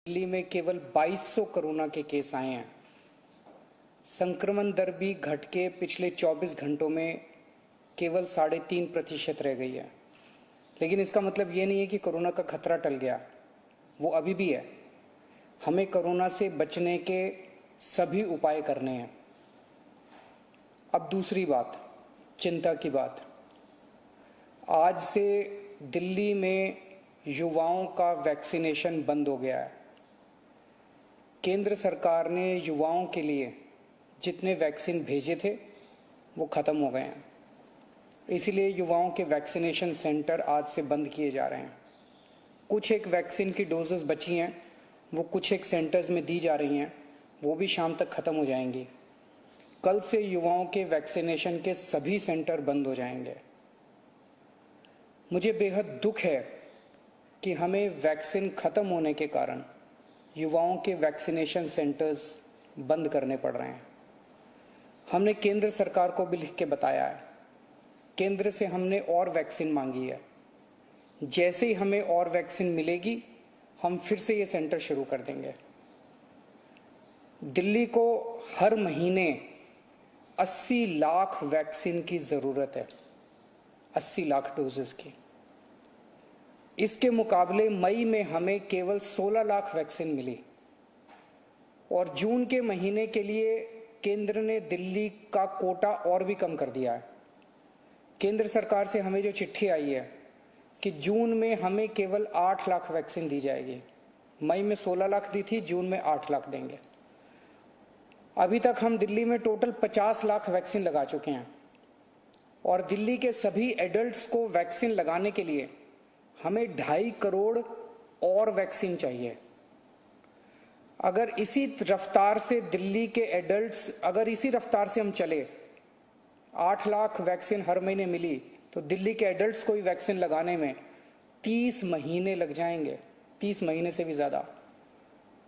दिल्ली में केवल 2200 कोरोना के केस आए हैं। संक्रमण दर भी घट के पिछले 24 घंटों में केवल 3.5% रह गई है। लेकिन इसका मतलब ये नहीं है कि कोरोना का खतरा टल गया, वो अभी भी है। हमें कोरोना से बचने के सभी उपाय करने हैं। अब दूसरी बात, चिंता की बात। आज से दिल्ली में युवाओं का वैक्सीनेशन बंद हो गया है। केंद्र सरकार ने युवाओं के लिए जितने वैक्सीन भेजे थे वो ख़त्म हो गए हैं। इसीलिए युवाओं के वैक्सीनेशन सेंटर आज से बंद किए जा रहे हैं। कुछ एक वैक्सीन की डोजेस बची हैं, वो कुछ एक सेंटर्स में दी जा रही हैं, वो भी शाम तक ख़त्म हो जाएंगी। कल से युवाओं के वैक्सीनेशन के सभी सेंटर बंद हो जाएंगे। मुझे बेहद दुख है कि हमें वैक्सीन ख़त्म होने के कारण युवाओं के वैक्सीनेशन सेंटर्स बंद करने पड़ रहे हैं। हमने केंद्र सरकार को भी लिख के बताया है। केंद्र से हमने और वैक्सीन मांगी है। जैसे ही हमें और वैक्सीन मिलेगी, हम फिर से ये सेंटर शुरू कर देंगे। दिल्ली को हर महीने 80 लाख वैक्सीन की ज़रूरत है, 80 लाख डोजेस की। इसके मुकाबले मई में हमें केवल 16 लाख वैक्सीन मिली और जून के महीने के लिए केंद्र ने दिल्ली का कोटा और भी कम कर दिया है। केंद्र सरकार से हमें जो चिट्ठी आई है कि जून में हमें केवल 8 लाख वैक्सीन दी जाएगी। मई में 16 लाख दी थी, जून में 8 लाख देंगे। अभी तक हम दिल्ली में टोटल 50 लाख वैक्सीन लगा चुके हैं और दिल्ली के सभी एडल्ट्स को वैक्सीन लगाने के लिए हमें 2.5 करोड़ और वैक्सीन चाहिए। अगर इसी रफ्तार से दिल्ली के एडल्ट्स, अगर इसी रफ्तार से हम चले, 8 लाख वैक्सीन हर महीने मिली, तो दिल्ली के एडल्ट्स को ही वैक्सीन लगाने में 30 महीने लग जाएंगे, 30 महीने से भी ज़्यादा।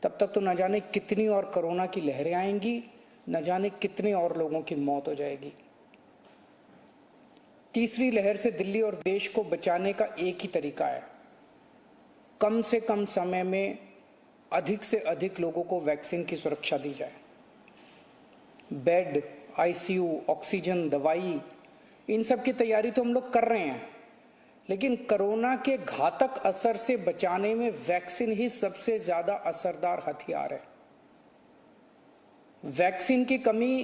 तब तक तो न जाने कितनी और कोरोना की लहरें आएंगी, न जाने कितने और लोगों की मौत हो जाएगी। तीसरी लहर से दिल्ली और देश को बचाने का एक ही तरीका है, कम से कम समय में अधिक से अधिक लोगों को वैक्सीन की सुरक्षा दी जाए। बेड, आईसीयू, ऑक्सीजन, दवाई, इन सब की तैयारी तो हम लोग कर रहे हैं, लेकिन कोरोना के घातक असर से बचाने में वैक्सीन ही सबसे ज्यादा असरदार हथियार है। वैक्सीन की कमी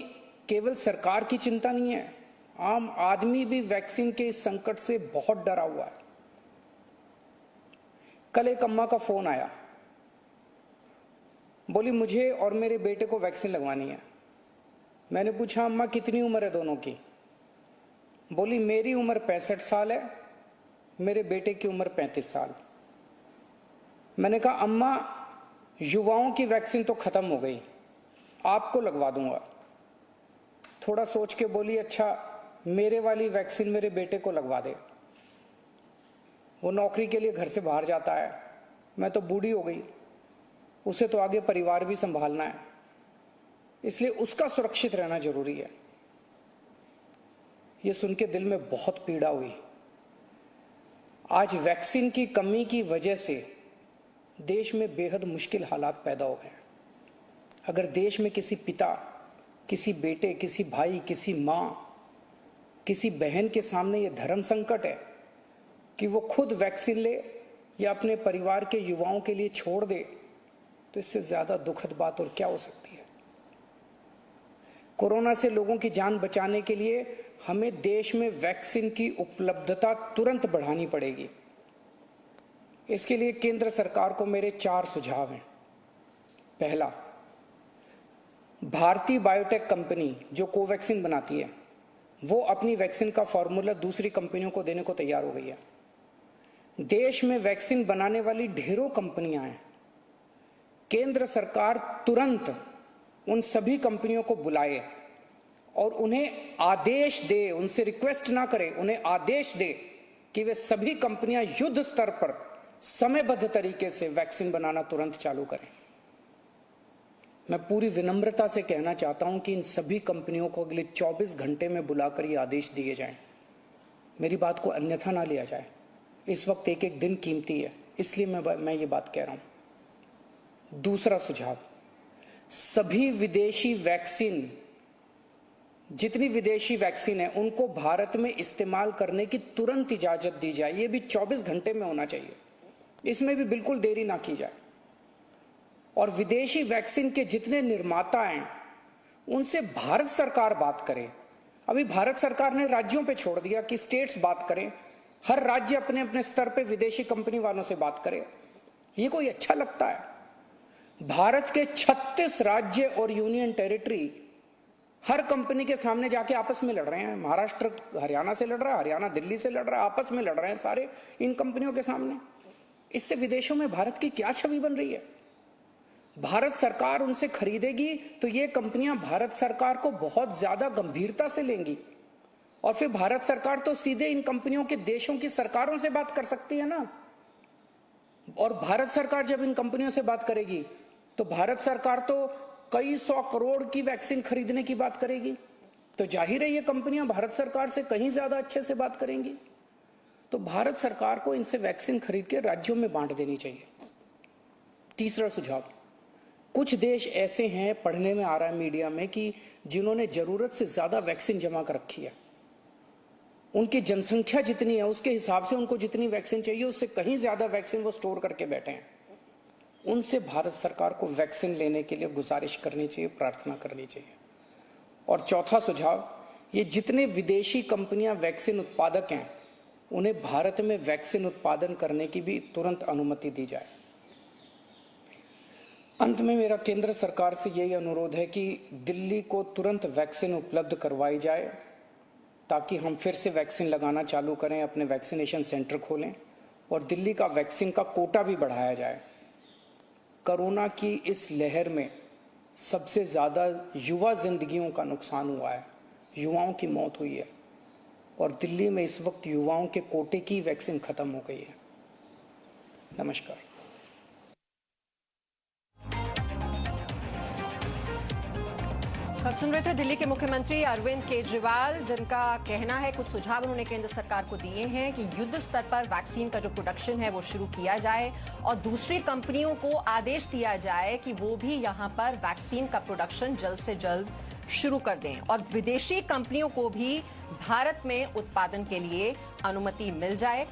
केवल सरकार की चिंता नहीं है, आम आदमी भी वैक्सीन के इस संकट से बहुत डरा हुआ है। कल एक अम्मा का फोन आया, बोली मुझे और मेरे बेटे को वैक्सीन लगवानी है। मैंने पूछा अम्मा कितनी उम्र है दोनों की? बोली मेरी उम्र 65 साल है, मेरे बेटे की उम्र 35 साल। मैंने कहा अम्मा युवाओं की वैक्सीन तो खत्म हो गई, आपको लगवा दूंगा। थोड़ा सोच के बोली अच्छा मेरे वाली वैक्सीन मेरे बेटे को लगवा दे, वो नौकरी के लिए घर से बाहर जाता है, मैं तो बूढ़ी हो गई, उसे तो आगे परिवार भी संभालना है, इसलिए उसका सुरक्षित रहना जरूरी है। ये सुन के दिल में बहुत पीड़ा हुई। आज वैक्सीन की कमी की वजह से देश में बेहद मुश्किल हालात पैदा हो गए। अगर देश में किसी पिता, किसी बेटे, किसी भाई, किसी माँ, किसी बहन के सामने ये धर्म संकट है कि वो खुद वैक्सीन ले या अपने परिवार के युवाओं के लिए छोड़ दे, तो इससे ज्यादा दुखद बात और क्या हो सकती है। कोरोना से लोगों की जान बचाने के लिए हमें देश में वैक्सीन की उपलब्धता तुरंत बढ़ानी पड़ेगी। इसके लिए केंद्र सरकार को मेरे 4 सुझाव हैं। पहला, भारतीय बायोटेक कंपनी जो कोवैक्सीन बनाती है, वो अपनी वैक्सीन का फॉर्मूला दूसरी कंपनियों को देने को तैयार हो गई है। देश में वैक्सीन बनाने वाली ढेरों कंपनियां हैं। केंद्र सरकार तुरंत उन सभी कंपनियों को बुलाए और उन्हें आदेश दे, उनसे रिक्वेस्ट ना करे, उन्हें आदेश दे कि वे सभी कंपनियां युद्ध स्तर पर समयबद्ध तरीके से वैक्सीन बनाना तुरंत चालू करें। मैं पूरी विनम्रता से कहना चाहता हूं कि इन सभी कंपनियों को अगले 24 घंटे में बुलाकर ये आदेश दिए जाएं। मेरी बात को अन्यथा ना लिया जाए। इस वक्त एक एक दिन कीमती है, इसलिए मैं ये बात कह रहा हूं। दूसरा सुझाव, सभी विदेशी वैक्सीन, जितनी विदेशी वैक्सीन है उनको भारत में इस्तेमाल करने की तुरंत इजाजत दी जाए। ये भी 24 घंटे में होना चाहिए, इसमें भी बिल्कुल देरी ना की जाए। और विदेशी वैक्सीन के जितने निर्माता हैं उनसे भारत सरकार बात करे। अभी भारत सरकार ने राज्यों पे छोड़ दिया कि स्टेट्स बात करें, हर राज्य अपने अपने स्तर पे विदेशी कंपनी वालों से बात करे। ये कोई अच्छा लगता है? भारत के 36 राज्य और यूनियन टेरिटरी हर कंपनी के सामने जाके आपस में लड़ रहे हैं। महाराष्ट्र हरियाणा से लड़ रहा है, हरियाणा दिल्ली से लड़ रहा है, आपस में लड़ रहे हैं सारे इन कंपनियों के सामने। इससे विदेशों में भारत की क्या छवि बन रही है? भारत सरकार उनसे खरीदेगी तो ये कंपनियां भारत सरकार को बहुत ज्यादा गंभीरता से लेंगी और फिर भारत सरकार तो सीधे इन कंपनियों के देशों की सरकारों से बात कर सकती है ना। और भारत सरकार जब इन कंपनियों से बात करेगी तो भारत सरकार तो कई 100 करोड़ की वैक्सीन खरीदने की बात करेगी, तो जाहिर है ये कंपनियां भारत सरकार से कहीं ज्यादा अच्छे से बात करेंगी। तो भारत सरकार को इनसे वैक्सीन खरीद के राज्यों में बांट देनी चाहिए। तीसरा सुझाव, कुछ देश ऐसे हैं, पढ़ने में आ रहा है मीडिया में, कि जिन्होंने जरूरत से ज्यादा वैक्सीन जमा कर रखी है। उनकी जनसंख्या जितनी है उसके हिसाब से उनको जितनी वैक्सीन चाहिए उससे कहीं ज्यादा वैक्सीन वो स्टोर करके बैठे हैं। उनसे भारत सरकार को वैक्सीन लेने के लिए गुजारिश करनी चाहिए, प्रार्थना करनी चाहिए। और चौथा सुझाव, ये जितने विदेशी कंपनियां वैक्सीन उत्पादक हैं उन्हें भारत में वैक्सीन उत्पादन करने की भी तुरंत अनुमति दी जाए। अंत में मेरा केंद्र सरकार से यही अनुरोध है कि दिल्ली को तुरंत वैक्सीन उपलब्ध करवाई जाए ताकि हम फिर से वैक्सीन लगाना चालू करें, अपने वैक्सीनेशन सेंटर खोलें और दिल्ली का वैक्सीन का कोटा भी बढ़ाया जाए। कोरोना की इस लहर में सबसे ज्यादा युवा जिंदगियों का नुकसान हुआ है, युवाओं की मौत हुई है और दिल्ली में इस वक्त युवाओं के कोटे की वैक्सीन खत्म हो गई है। नमस्कार। अब सुन रहे थे दिल्ली के मुख्यमंत्री अरविंद केजरीवाल, जिनका कहना है, कुछ सुझाव उन्होंने केंद्र सरकार को दिए हैं कि युद्ध स्तर पर वैक्सीन का जो प्रोडक्शन है वो शुरू किया जाए और दूसरी कंपनियों को आदेश दिया जाए कि वो भी यहां पर वैक्सीन का प्रोडक्शन जल्द से जल्द शुरू कर दें और विदेशी कंपनियों को भी भारत में उत्पादन के लिए अनुमति मिल जाए।